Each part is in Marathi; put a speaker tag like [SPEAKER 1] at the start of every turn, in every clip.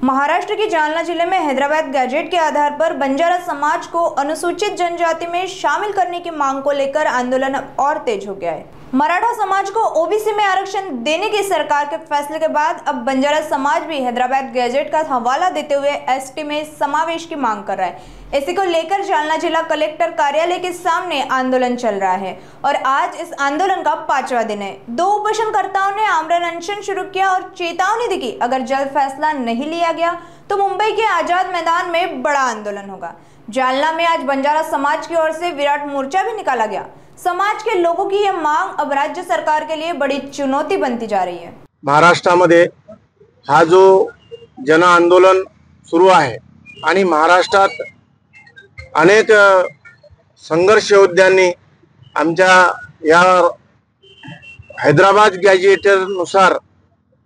[SPEAKER 1] महाराष्ट्र के जालना जिले में हैदराबाद गैजेट के आधार पर बंजारा समाज को अनुसूचित जनजाति में शामिल करने की मांग को लेकर आंदोलन और तेज हो गया है। मराठा समाज को ओबीसी में आरक्षण देने की सरकार के फैसले के बाद अब बंजारा समाज भी हैदराबाद गैजेट का हवाला देते हुए एसटी में समावेश की मांग कर रहा है। इसी को लेकर जालना जिला कलेक्टर कार्यालय के सामने आंदोलन चल रहा है और आज इस आंदोलन का 5वां दिन है। 2 उपोषणकर्ताओं ने आमरण अनशन शुरू किया और चेतावनी दी कि अगर जल्द फैसला नहीं लिया गया तो मुंबई के आजाद मैदान में बड़ा आंदोलन होगा। जालना में आज बंजारा समाज की ओर से विराट मोर्चा भी निकाला गया। समाज के लोगों की यह मांग अब राज्य सरकार के लिए बड़ी चुनौती बनती जा रही है।
[SPEAKER 2] महाराष्ट्रामध्ये हा जो जन आंदोलन सुरू आहे आणि महाराष्ट्रात अनेक संघर्ष योद्ध्यांनी आमच्या या हैदराबाद गॅजेटनुसार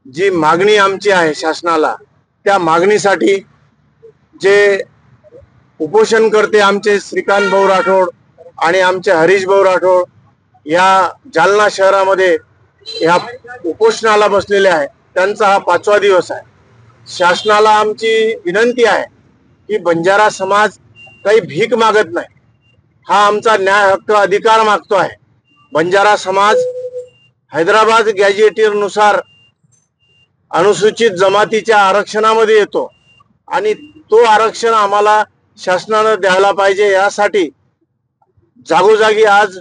[SPEAKER 2] जी मागणी आमची आहे शासनाला, त्या मागणीसाठी जे उपोषणकर्ते आमचे श्रीकांत भाऊ राठोड आणि आमचे हरीश भाऊ राठोड या जालना शहरामध्ये या उपोषणाला बसलेले आहे, त्यांचा हा 5वा दिवस आहे। शासनाला आमची विनंती आहे की बंजारा समाज काही भीक मागत नाही, हा आमचा न्याय हक्क अधिकार मागतो आहे। बंजारा समाज हैदराबाद गॅजेटनुसार अनुसूचित जमातीच्या आरक्षणामध्ये येतो आणि तो आरक्षण आम्हाला शासनाने द्यायला पाहिजे, यासाठी जागोजागी आज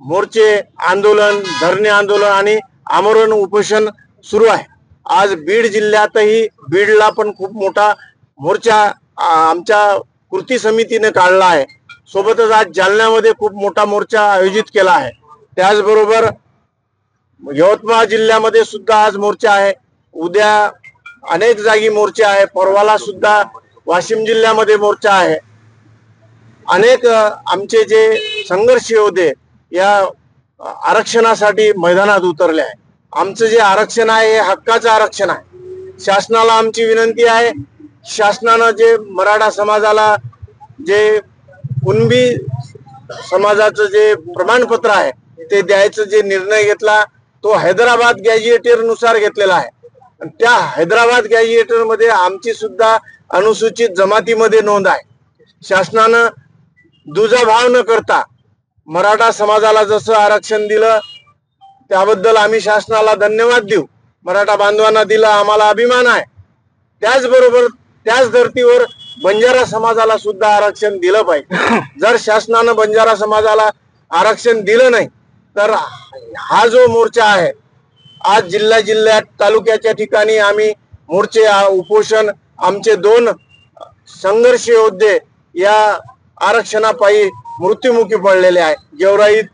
[SPEAKER 2] मोर्चे, आंदोलन, धरणे आंदोलन आणि आमरण उपोषण सुरू आहे। आज बीड जिल्ह्यातही बीडला पण खूप मोठा मोर्चा आमच्या कृती समितीने काढला आहे। सोबतच आज जालन्यामध्ये खूप मोठा मोर्चा आयोजित केला आहे। त्याचबरोबर यवतमाळ जिल्ह्यामध्ये सुद्धा आज मोर्चा आहे। उद्या अनेक जागी मोर्चे आहे। परवाला सुद्धा वाशिम जिल्ह्यामध्ये मोर्चा आहे। अनेक आमचे जे संघर्ष योद्धे या आरक्षणासाठी मैदानात उतरले आहे। आमचं जे आरक्षण आहे हे हक्काचं आरक्षण आहे। शासनाला आमची विनंती आहे, शासनाने जे मराठा समाजाला जे कुणबी समाजाचं जे प्रमाणपत्र आहे ते द्यायचं जे निर्णय घेतला तो हैदराबाद गॅजेटनुसार घेतलेला आहे। आणि त्या हैदराबाद गॅजेटमध्ये आमची सुद्धा अनुसूचित जमातीमध्ये नोंद आहे। शासनाने दुजाभाव न करता मराठा समाजाला जसं आरक्षण दिलं त्याबद्दल आम्ही शासनाला धन्यवाद देऊ। मराठा बांधवांना दिलं, आम्हाला अभिमान आहे। त्याचबरोबर त्याच धर्तीवर बंजारा समाजाला सुद्धा आरक्षण दिलं पाहिजे। जर शासनाने बंजारा समाजाला आरक्षण दिलं नाही तर हा जो मोर्चा आहे, आज जिल्ह्यात तालुक्याच्या ठिकाणी आम्ही मोर्चे, उपोषण, आमचे 2 संघर्ष योद्धे या आरक्षणापायी मृत्युमुखी पडलेले आहे। गेवराईत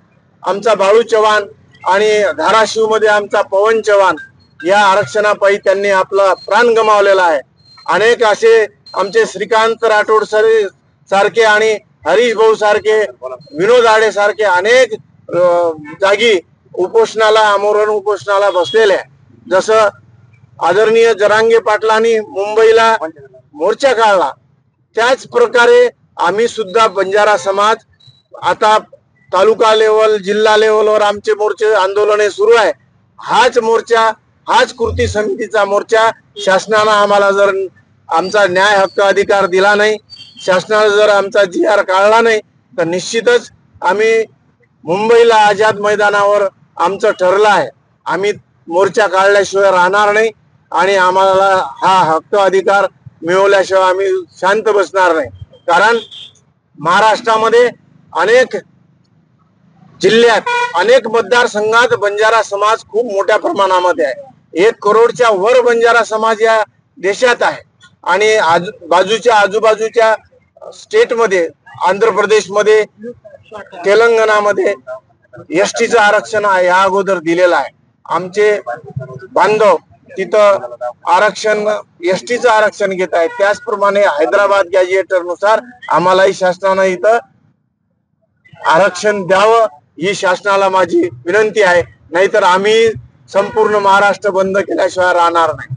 [SPEAKER 2] आमचा बाळू चव्हाण आणि धाराशिव मध्ये आमचा पवन चव्हाण या आरक्षणापायी त्यांनी आपला प्राण गमावलेला आहे। अनेक असे आमचे श्रीकांत राठोड सारखे आणि हरीश भाऊ सारखे, विनोद आडे सारखे अनेक जागी उपोषणाला, आमरण उपोषणाला बसलेले आहे। जसं आदरणीय जरांगे पाटलांनी मुंबईला मोर्चा काढला, त्याच प्रकारे आम्ही सुद्धा बंजारा समाज आता तालुका लेवल, जिल्हा लेवलवर आमचे मोर्चे, आंदोलने सुरू आहे। हाच मोर्चा, हाच कृती समितीचा मोर्चा शासनाने आम्हाला जर आमचा न्याय हक्क अधिकार दिला नाही, शासनाने जर आमचा GR काढला नाही तर निश्चितच आम्ही मुंबईला आझाद मैदानावर आमचं ठरलं आहे। आम्ही मोर्चा काढल्याशिवाय राहणार नाही आणि आम्हाला हा हक्क अधिकार मिळवल्याशिवाय आम्ही शांत बसणार नाही। कारण महाराष्ट्रामध्ये अनेक जिल्ह्यात, अनेक मतदारसंघात बंजारा समाज खूप मोठ्या प्रमाणामध्ये आहे। 1 करोडच्या वर बंजारा समाज या देशात आहे आणि आजूबाजूच्या स्टेटमध्ये, आंध्र प्रदेशमध्ये, तेलंगणामध्ये एसटीचं आरक्षण या अगोदर दिलेलं आहे। आमचे बांधव तिथं आरक्षण, एसटीचं आरक्षण घेत आहेत। त्याचप्रमाणे हैदराबाद गॅजेटनुसार आम्हालाही शासनानं इथं आरक्षण द्यावं ही शासनाला माझी विनंती आहे। नाहीतर आम्ही संपूर्ण महाराष्ट्र बंद केल्याशिवाय राहणार नाही।